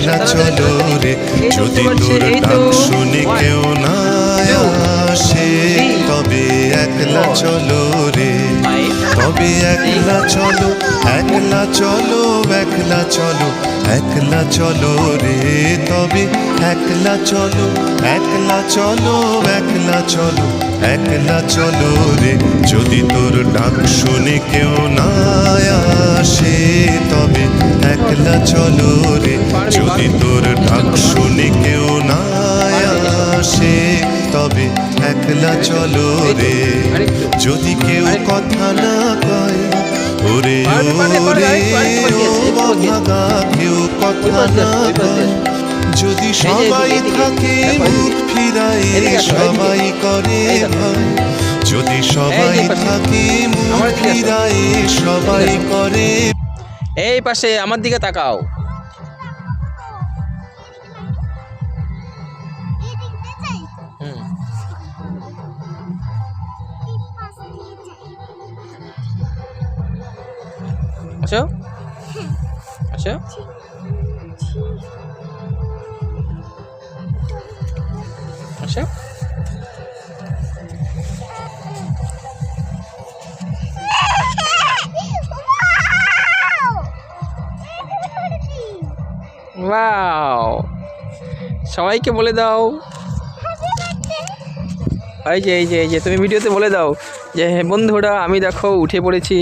একলা চলো রে, যদি তোর ডাক শুনে কেউ না আসে, তবে একলা চলো রে, তবে একলা চলো, একলা চলো, একলা চলো, একলা চলো রে, তবে একলা চলো, একলা চলো, একলা চলো, একলা চলো রে, যদি তোর ডাক শুনে কেউ না আসে, তবে একলা চলো রে, যদি তোর ডাক শুনে কেউ না আসে, তবে একলা চলো রে, যদি কেউ কথা না কয়, ওরে ওরে ও ভাগা কেউ কথা না কয়, যদি সবাই থাকে মুখ ফিরায়, সবাই করে ভয়, যদি সবাই থাকে মুখ ফিরায়, সবাই করে। এই পাশে আমার দিকে তাকাও। আসো আসো। আসো। ওয়াও, সবাইকে বলে দাও, এই যে এই যে এই যে তুমি ভিডিওতে বলে দাও যে বন্ধুরা আমি দেখো উঠে পড়েছি।